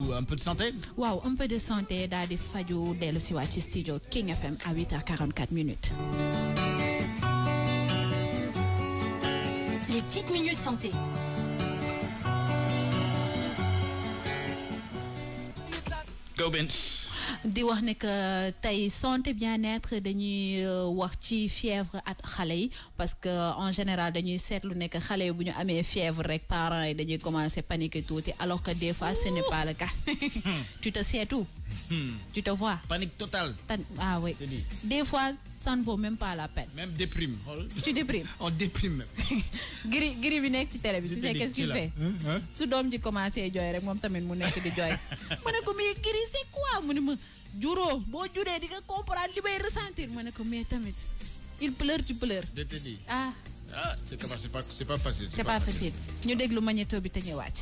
Un peu de santé? Wow, un peu de santé daal di faju dellu si waat ci studio King FM à 8h44 minutes. Les petites minutes santé. Go Ben. di wax ne que tey santé bien-être dañuy wax ci fièvre at xale yi parce que en général dañuy seetlu ne que xale yi bu ñu amee fièvre rek parents yi dañuy commencer paniquer tuuti alors que des fois ce n'est pas le cas. Tu te sais tout. Tu te vois. Panique totale. Ah oui. Des fois ça ne vaut même pas la peine. Même déprime. Tu déprimes. On déprime même. giri bi nekk ci télé bi tu sais qu'est-ce qu'il fait. su doom ji commencé jooy rek moom tamit mu nekk di jooy. ma ne ko mais giri c'est quoi mu ne ma juróo boo juree di nga comprendre li may ressentir ma ne ko mais tamit il pleure tu pleures. Je te dis. Ah c'est pas facile. C'est pas facile. ñu déglu magnéto bi te ñëwaat.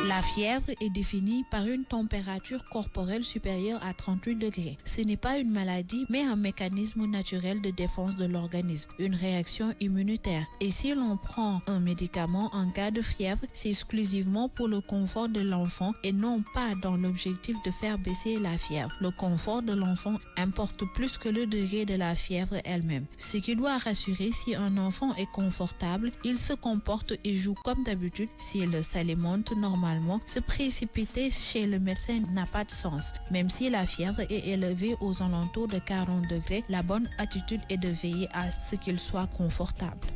La fièvre est définie par une température corporelle supérieure à 38 degrés. Ce n'est pas une maladie, mais un mécanisme naturel de défense de l'organisme, une réaction immunitaire. Et si l'on prend un médicament en cas de fièvre, c'est exclusivement pour le confort de l'enfant et non pas dans l'objectif de faire baisser la fièvre. Le confort de l'enfant importe plus que le degré de la fièvre elle-même. Ce qui doit rassurer, si un enfant est confortable, il se comporte et joue comme d'habitude. S'il s'alimente normalement, se précipiter chez le médecin n'a pas de sens. Même si la fièvre est élevée aux alentours de 40 degrés, la bonne attitude est de veiller à ce qu'il soit confortable.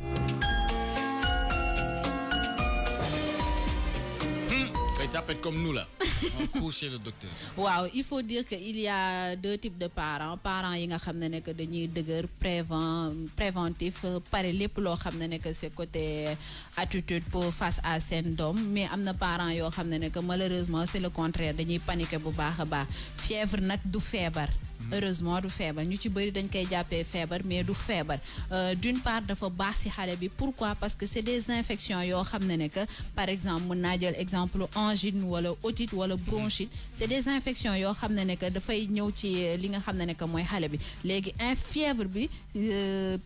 Ça peut être comme nous là. On court chez le docteur. Waaw, il faut dire que il y a deux types de parents. Parents yi nga xam ne que dañuy dëgër préventif pare lépp loo xam ne que c'est côté attitude pour face à seen doom, mais am na parents yoo xam ne que malheureusement c'est le contraire dañuy paniquer bu baax a baax. Fièvre nag du feebar. Heureusement du feebar ñu ci bëri dañ koy jàppee feebar mais du feebar. D'une part dafa baax ci xale bi. Pourquoi? Parce que c'est des infections yoo xam ne que par exemple mën naa jël exemple angine wala otite wala bronchite. C'est des infections yoo xam ne que dafay ñëw ci li nga xam ne que mooy xale bi. Léegi fièvre bi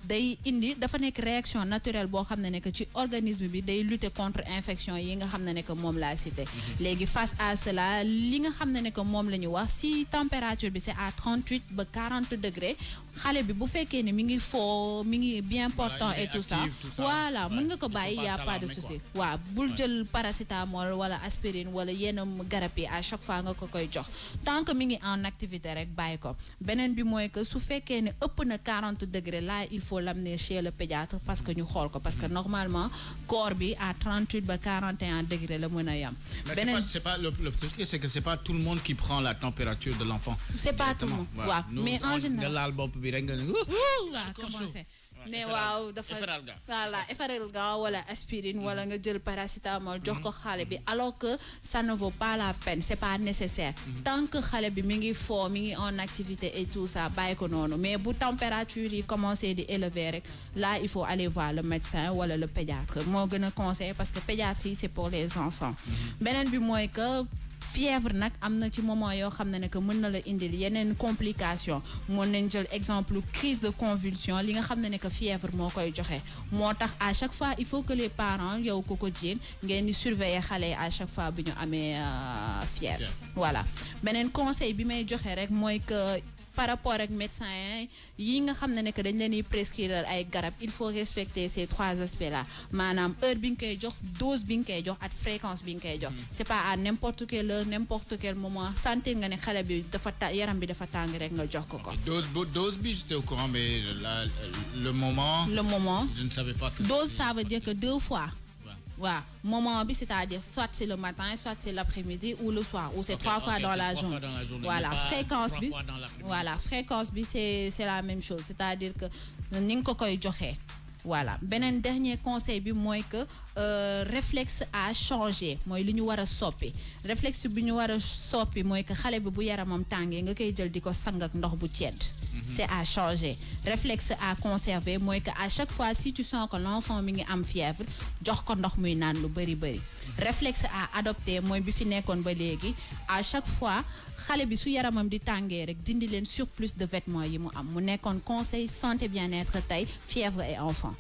day indi dafa nekk réaction naturelle boo xam ne que ci organisme bi day lutter contre infection yi nga xam ne que moom laa cité. Léegi face à cela li nga xam ne que moom la ñu wax si température bi c'est à 38 ba 40 degrés xale bi bu fekkee ne mi ngi bien portant et tout ça voilà mën nga ko bàyyi y a pas de souci. waaw bul jël paracétamol wala aspirine wala yenn garab yi à chaque fois nga ko koy jox tant que mi ngi en activité rek bàyyi ko. Beneen bi mooy que su fekkee ne ëpp na 40 degrés là il faut l'amener chez le pédiatre parce que ñu xool ko parce que normalement corps bi à 38 ba 41 degrés la mën a yam. C'est pas le truc, c'est que c'est pas tout le monde qui prend la température de l'enfant. C'est pas tout le monde. Waaw mais en général nga laal bopp bi rek nga commencé ne waaw dafa voilà Efferalgan wala aspirine wala nga jël paracétamol jox ko xale bi alors que ça ne vaut pas la peine, c'est pas nécessaire. Tant que xale bi mi ngi en activité et tout ça bàyyi ko noonu mais bu température yi commencé di élever rek là il faut aller voir le médecin wala le pédiatre moo gën a conseiller parce que pédiatrie c'est pour les enfants. Beneen bi mooy que fièvre nag am na ci moment yoo xam ne que mën na la indil yeneen complication mën nañ jël exemple crise de convulsion li nga xam ne que fièvre moo koy joxe moo tax à chaque fois il faut que les parents yow ko jéem ngeen di surveiller xale yi à chaque fois bi ñu amee fièvre. Voilà beneen conseil bi may joxe rek mooy que par rapport ak médecin yi nga xam ne que dañ leen di prescrire ay garab il faut respecter ces trois aspects là maanaam heure bi nga koy jox dose bi nga koy jox ak fréquence bi nga koy jox. C'est pas à n'importe quelle heure n'importe quel moment sentir nga ne xale bi dafa yaram bi dafa tàng rek nga jox ko. Dose bi j'étais au courant mais le moment je ne savais pas que dose ça veut dire que 2 fois. Voilà, moment bi c'est-à-dire soit c'est le matin, soit c'est l'après-midi ou le soir ou c'est 3 fois dans la journée. Voilà, fréquence bi c'est la même chose, c'est-à-dire que ni nga ko koy joxe. Voilà, beneen dernier conseil bi mooy que réflexe à changer mooy li ñu war a soppi réflexe bi ñu war a soppi mooy que xale bi bu yaramam tàngee nga koy jël di ko sang ak ndox bu tiède. C'est à changer. Réflexe à conserver mooy que à chaque fois si tu sens que l'enfant mi ngi am fièvre jox ko ndox muy naan lu bari. Réflexe à adopter mooy bi fi nekkoon ba léegi à chaque fois xale bi su yaramam di tàngee rek dindi leen surplus de vêtements yi mu am mu nekkoon conseil santé bien-être tey fièvre et enfant.